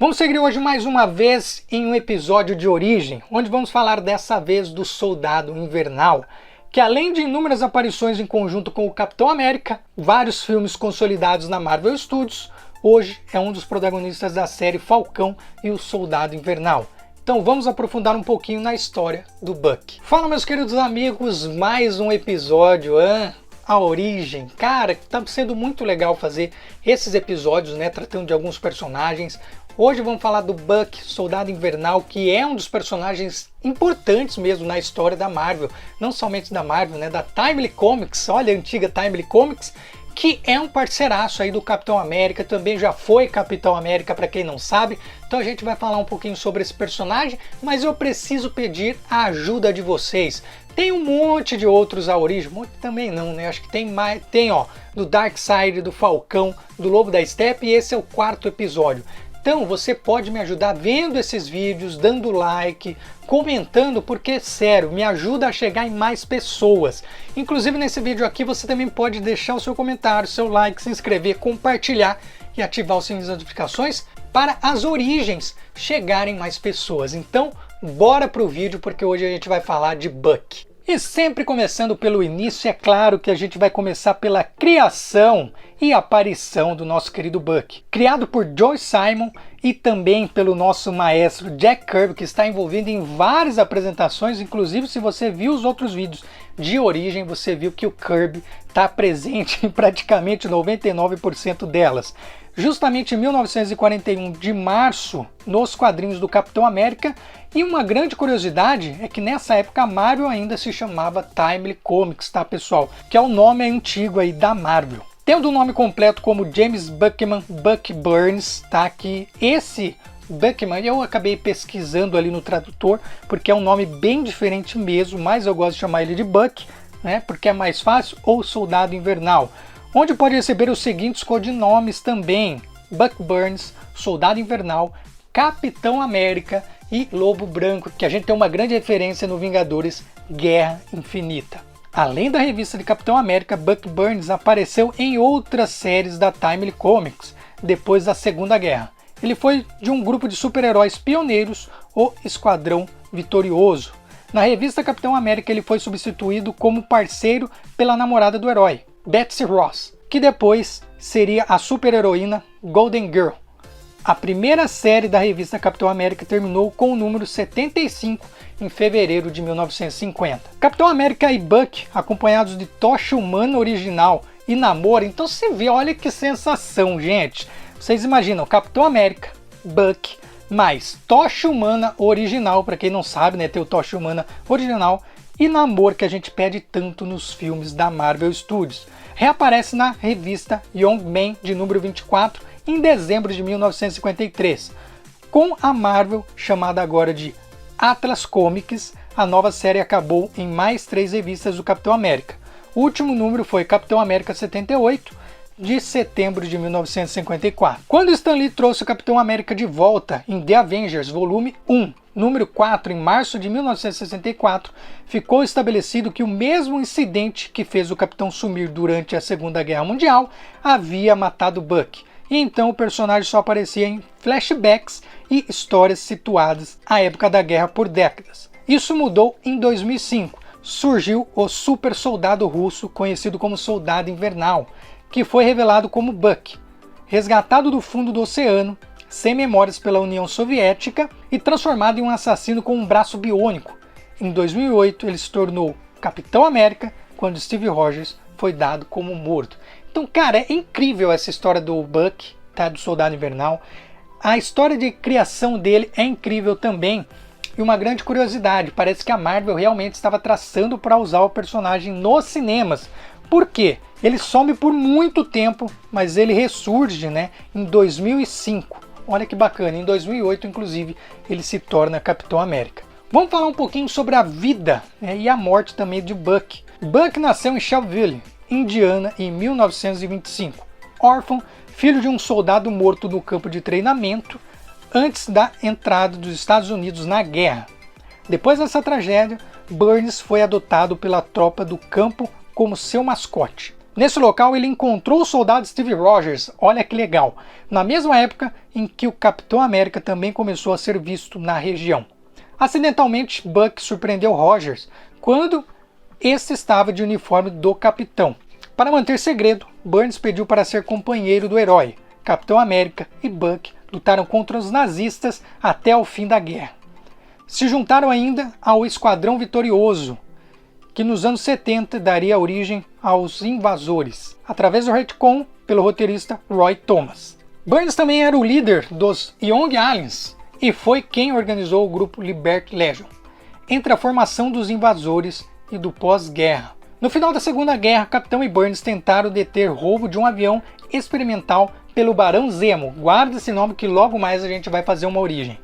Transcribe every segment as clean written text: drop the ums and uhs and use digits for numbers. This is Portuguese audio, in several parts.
Vamos seguir hoje mais uma vez em um episódio de origem, onde vamos falar dessa vez do Soldado Invernal, que além de inúmeras aparições em conjunto com o Capitão América, vários filmes consolidados na Marvel Studios, hoje é um dos protagonistas da série Falcão e o Soldado Invernal. Então vamos aprofundar um pouquinho na história do Bucky. Fala, meus queridos amigos, mais um episódio, a origem. Cara, tá sendo muito legal fazer esses episódios, né, tratando de alguns personagens. Hoje vamos falar do Bucky, Soldado Invernal, que é um dos personagens importantes mesmo na história da Marvel. Não somente da Marvel, né, da Timely Comics, olha a antiga Timely Comics, que é um parceiraço aí do Capitão América, também já foi Capitão América para quem não sabe. Então a gente vai falar um pouquinho sobre esse personagem, mas eu preciso pedir a ajuda de vocês. Tem um monte de outros à origem, muito também não, né? Acho que tem mais, do Darkseid, do Falcão, do Lobo da Steppe, e esse é o 4º episódio. Então você pode me ajudar vendo esses vídeos, dando like, comentando, porque sério, me ajuda a chegar em mais pessoas. Inclusive nesse vídeo aqui você também pode deixar o seu comentário, seu like, se inscrever, compartilhar e ativar o sininho das notificações para as origens chegarem mais pessoas. Então bora pro vídeo, porque hoje a gente vai falar de Bucky. E sempre começando pelo início, é claro que a gente vai começar pela criação e aparição do nosso querido Bucky. Criado por Joe Simon e também pelo nosso maestro Jack Kirby, que está envolvido em várias apresentações, inclusive se você viu os outros vídeos de origem, você viu que o Kirby está presente em praticamente 99% delas. Justamente em 1941 de março, nos quadrinhos do Capitão América, e uma grande curiosidade é que nessa época a Marvel ainda se chamava Timely Comics, tá pessoal? Que é o nome antigo aí da Marvel. Tendo o nome completo como James Buckman Bucky Burns, tá? Que esse Buckman eu acabei pesquisando ali no tradutor, porque é um nome bem diferente mesmo, mas eu gosto de chamar ele de Bucky, né? Porque é mais fácil, ou Soldado Invernal, onde pode receber os seguintes codinomes também: Buck Burns, Soldado Invernal, Capitão América e Lobo Branco, que a gente tem uma grande referência no Vingadores Guerra Infinita. Além da revista de Capitão América, Buck Burns apareceu em outras séries da Timely Comics depois da Segunda Guerra. Ele foi de um grupo de super-heróis pioneiros, o Esquadrão Vitorioso. Na revista Capitão América ele foi substituído como parceiro pela namorada do herói, Betsy Ross, que depois seria a super-heroína Golden Girl. A primeira série da revista Capitão América terminou com o número 75 em fevereiro de 1950. Capitão América e Bucky, acompanhados de Tocha Humana original e Namor, então você vê, olha que sensação, gente. Vocês imaginam, Capitão América, Bucky, mais Tocha Humana original, para quem não sabe, né, tem o Tocha Humana original, e Namor, que a gente pede tanto nos filmes da Marvel Studios. Reaparece na revista Young Man de número 24 em dezembro de 1953. Com a Marvel chamada agora de Atlas Comics, a nova série acabou em mais 3 revistas do Capitão América. O último número foi Capitão América 78, de setembro de 1954. Quando Stan Lee trouxe o Capitão América de volta em The Avengers Volume 1, número 4, em março de 1964, ficou estabelecido que o mesmo incidente que fez o Capitão sumir durante a Segunda Guerra Mundial havia matado Bucky, e então o personagem só aparecia em flashbacks e histórias situadas à época da guerra por décadas. Isso mudou em 2005, surgiu o super soldado russo conhecido como Soldado Invernal, que foi revelado como Bucky, resgatado do fundo do oceano, sem memórias pela União Soviética e transformado em um assassino com um braço biônico. Em 2008 ele se tornou Capitão América quando Steve Rogers foi dado como morto. Então, cara, é incrível essa história do Bucky, tá? Do Soldado Invernal. A história de criação dele é incrível também. E uma grande curiosidade, parece que a Marvel realmente estava traçando para usar o personagem nos cinemas. Por quê? Ele some por muito tempo, mas ele ressurge, né, em 2005. Olha que bacana, em 2008, inclusive, ele se torna Capitão América. Vamos falar um pouquinho sobre a vida, né, e a morte também de Bucky. Bucky nasceu em Shelbyville, Indiana, em 1925. Órfão, filho de um soldado morto no campo de treinamento, antes da entrada dos Estados Unidos na guerra. Depois dessa tragédia, Burns foi adotado pela tropa do campo como seu mascote. Nesse local ele encontrou o soldado Steve Rogers, olha que legal, na mesma época em que o Capitão América também começou a ser visto na região. Acidentalmente, Buck surpreendeu Rogers quando este estava de uniforme do Capitão. Para manter segredo, Burns pediu para ser companheiro do herói. Capitão América e Buck lutaram contra os nazistas até o fim da guerra. Se juntaram ainda ao Esquadrão Vitorioso, que nos anos 70 daria origem aos Invasores, através do retcon pelo roteirista Roy Thomas. Burns também era o líder dos Young Aliens e foi quem organizou o grupo Liberty Legion, entre a formação dos Invasores e do pós-guerra. No final da Segunda Guerra, Capitão e Burns tentaram deter roubo de um avião experimental pelo Barão Zemo. Guarda esse nome que logo mais a gente vai fazer uma origem.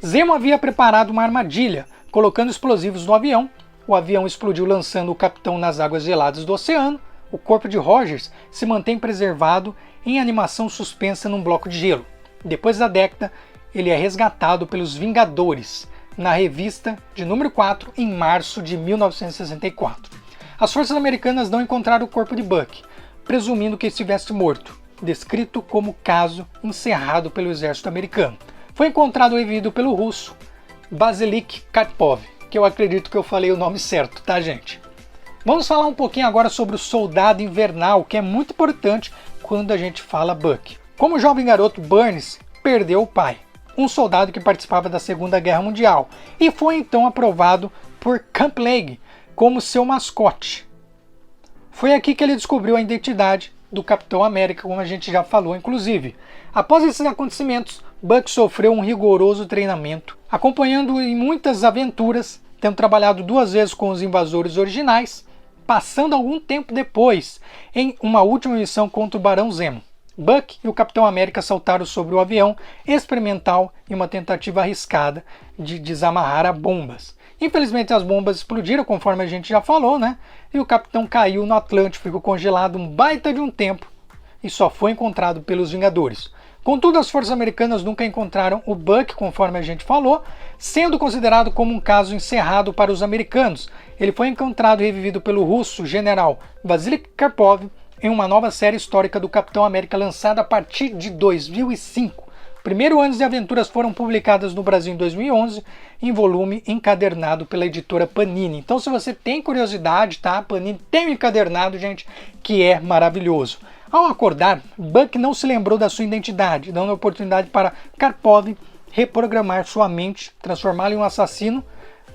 Zemo havia preparado uma armadilha, colocando explosivos no avião. O avião explodiu, lançando o capitão nas águas geladas do oceano. O corpo de Rogers se mantém preservado em animação suspensa num bloco de gelo. Depois da década, ele é resgatado pelos Vingadores, na revista de número 4, em março de 1964. As forças americanas não encontraram o corpo de Buck, presumindo que estivesse morto, descrito como caso encerrado pelo exército americano. Foi encontrado e revivido pelo russo Vasilik Karpov, que eu acredito que eu falei o nome certo, tá, gente? Vamos falar um pouquinho agora sobre o Soldado Invernal, que é muito importante quando a gente fala Buck. Como jovem garoto, Burns perdeu o pai, um soldado que participava da Segunda Guerra Mundial, e foi então aprovado por Camp League como seu mascote. Foi aqui que ele descobriu a identidade do Capitão América, como a gente já falou, inclusive. Após esses acontecimentos, Buck sofreu um rigoroso treinamento, acompanhando em muitas aventuras, tendo trabalhado 2 vezes com os Invasores originais, passando algum tempo depois em uma última missão contra o Barão Zemo. Buck e o Capitão América saltaram sobre o avião experimental em uma tentativa arriscada de desamarrar as bombas. Infelizmente as bombas explodiram, conforme a gente já falou, né? E o Capitão caiu no Atlântico, ficou congelado um baita de um tempo e só foi encontrado pelos Vingadores. Contudo, as forças americanas nunca encontraram o Buck, conforme a gente falou, sendo considerado como um caso encerrado para os americanos. Ele foi encontrado e revivido pelo russo general Vasilik Karpov em uma nova série histórica do Capitão América lançada a partir de 2005. Primeiro Anos de Aventuras foram publicadas no Brasil em 2011, em volume encadernado pela editora Panini. Então, se você tem curiosidade, tá? Panini tem um encadernado, gente, que é maravilhoso. Ao acordar, Buck não se lembrou da sua identidade, dando a oportunidade para Karpov reprogramar sua mente, transformá-lo em um assassino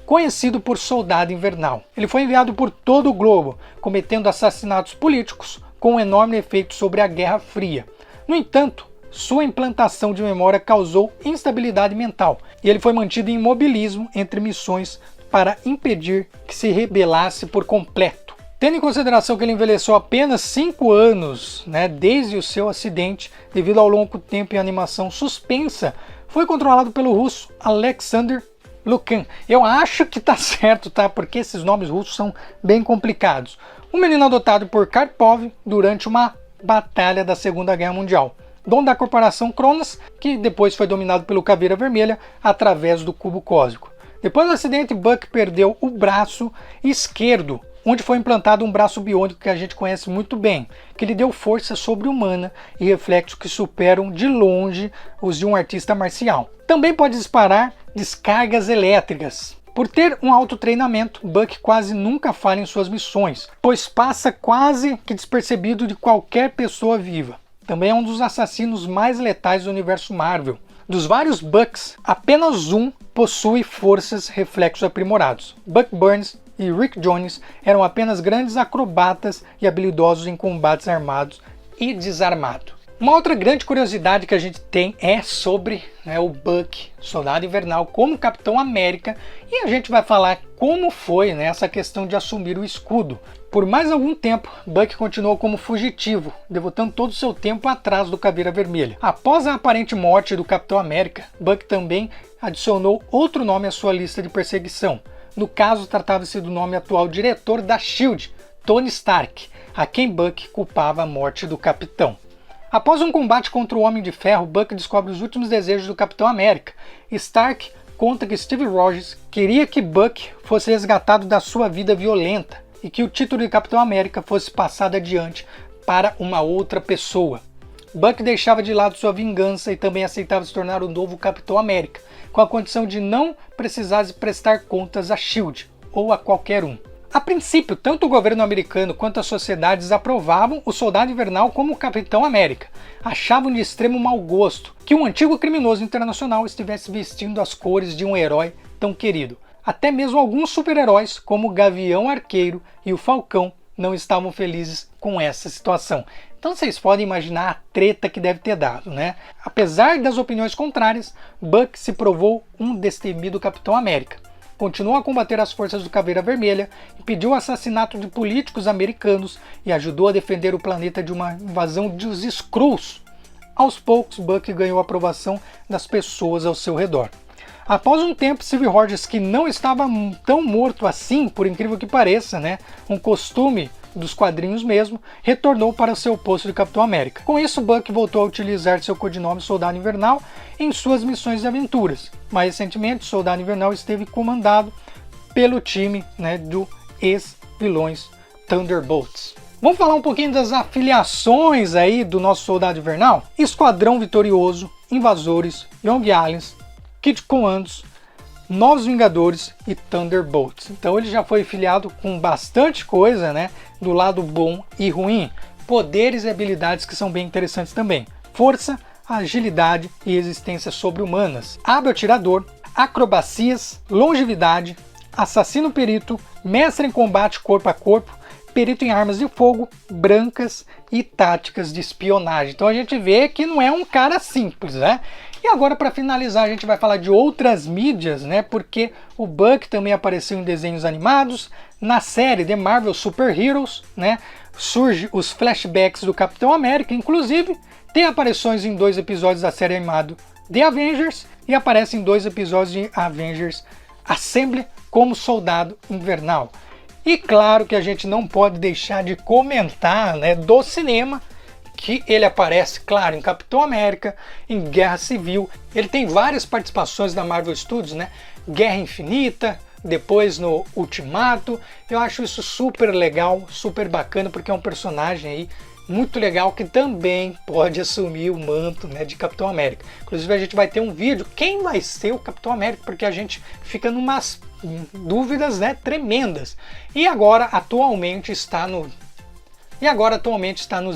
conhecido por Soldado Invernal. Ele foi enviado por todo o globo, cometendo assassinatos políticos com um enorme efeito sobre a Guerra Fria. No entanto, sua implantação de memória causou instabilidade mental e ele foi mantido em imobilismo entre missões para impedir que se rebelasse por completo. Tendo em consideração que ele envelheceu apenas 5 anos, né, desde o seu acidente, devido ao longo tempo em animação suspensa, foi controlado pelo russo Alexander Lukan. Eu acho que tá certo, tá? Porque esses nomes russos são bem complicados. Um menino adotado por Karpov durante uma batalha da Segunda Guerra Mundial, dono da corporação Cronos, que depois foi dominado pelo Caveira Vermelha através do cubo cósmico. Depois do acidente, Buck perdeu o braço esquerdo, onde foi implantado um braço biônico que a gente conhece muito bem, que lhe deu força sobre-humana e reflexos que superam de longe os de um artista marcial. Também pode disparar descargas elétricas. Por ter um alto treinamento, Buck quase nunca falha em suas missões, pois passa quase que despercebido de qualquer pessoa viva. Também é um dos assassinos mais letais do universo Marvel. Dos vários Bucks, apenas um possui forças reflexos aprimorados. Buck Burns e Rick Jones eram apenas grandes acrobatas e habilidosos em combates armados e desarmado. Uma outra grande curiosidade que a gente tem é sobre o Buck, Soldado Invernal, como Capitão América, e a gente vai falar como foi essa questão de assumir o escudo. Por mais algum tempo, Buck continuou como fugitivo, devotando todo o seu tempo atrás do Caveira Vermelha. Após a aparente morte do Capitão América, Buck também adicionou outro nome à sua lista de perseguição. No caso, tratava-se do nome atual diretor da SHIELD, Tony Stark, a quem Buck culpava a morte do capitão. Após um combate contra o Homem de Ferro, Buck descobre os últimos desejos do Capitão América. Stark conta que Steve Rogers queria que Buck fosse resgatado da sua vida violenta e que o título de Capitão América fosse passado adiante para uma outra pessoa. Buck deixava de lado sua vingança e também aceitava se tornar o novo Capitão América, com a condição de não precisar prestar contas a S.H.I.E.L.D. ou a qualquer um. A princípio, tanto o governo americano quanto as sociedades aprovavam o Soldado Invernal como o Capitão América. Achavam de extremo mau gosto que um antigo criminoso internacional estivesse vestindo as cores de um herói tão querido. Até mesmo alguns super-heróis, como o Gavião Arqueiro e o Falcão, não estavam felizes com essa situação. Então vocês podem imaginar a treta que deve ter dado, né? Apesar das opiniões contrárias, Buck se provou um destemido Capitão América. Continuou a combater as forças do Caveira Vermelha, impediu o assassinato de políticos americanos e ajudou a defender o planeta de uma invasão dos Skrulls. Aos poucos, Buck ganhou a aprovação das pessoas ao seu redor. Após um tempo, Steve Rogers, que não estava tão morto assim, por incrível que pareça, né, um costume dos quadrinhos mesmo, retornou para o seu posto de Capitão América. Com isso, Buck voltou a utilizar seu codinome Soldado Invernal em suas missões e aventuras. Mais recentemente, Soldado Invernal esteve comandado pelo time, né, do ex-vilões Thunderbolts. Vamos falar um pouquinho das afiliações aí do nosso Soldado Invernal? Esquadrão Vitorioso, Invasores, Young Aliens, Kid Commandos, Novos Vingadores e Thunderbolts. Então ele já foi filiado com bastante coisa, né, do lado bom e ruim. Poderes e habilidades que são bem interessantes também. Força, agilidade e resistência sobre-humanas. Hábil atirador, acrobacias, longevidade, assassino perito, mestre em combate corpo a corpo, perito em armas de fogo, brancas e táticas de espionagem. Então a gente vê que não é um cara simples, né? E agora, para finalizar, a gente vai falar de outras mídias, né? Porque o Buck também apareceu em desenhos animados, na série The Marvel Super Heroes, né? Surge os flashbacks do Capitão América, inclusive tem aparições em 2 episódios da série animada The Avengers e aparece em 2 episódios de Avengers Assemble como Soldado Invernal. E claro que a gente não pode deixar de comentar, né, do cinema, que ele aparece, claro, em Capitão América, em Guerra Civil. Ele tem várias participações da Marvel Studios, né? Guerra Infinita, depois no Ultimato. Eu acho isso super legal, super bacana, porque é um personagem aí muito legal que também pode assumir o manto, né, de Capitão América. Inclusive a gente vai ter um vídeo, quem vai ser o Capitão América, porque a gente fica numas dúvidas, né, tremendas. E agora atualmente está no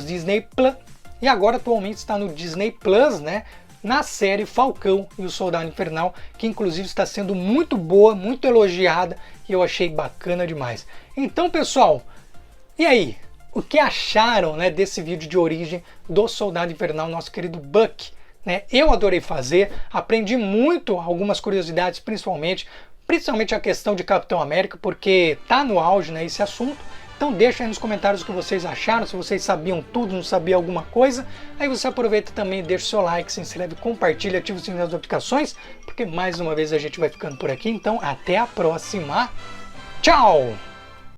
Disney Plus. E agora atualmente está no Disney Plus, né? Na série Falcão e o Soldado Invernal, que inclusive está sendo muito boa, muito elogiada e eu achei bacana demais. Então, pessoal, e aí? O que acharam, né, desse vídeo de origem do Soldado Invernal, nosso querido Buck? Né? Eu adorei fazer, aprendi muito, algumas curiosidades, principalmente a questão de Capitão América, porque tá no auge, né, esse assunto. Então deixa aí nos comentários o que vocês acharam, se vocês sabiam tudo, não sabiam alguma coisa. Aí você aproveita também, deixa o seu like, se inscreve, compartilha, ativa o sininho das notificações, porque mais uma vez a gente vai ficando por aqui. Então até a próxima. Tchau!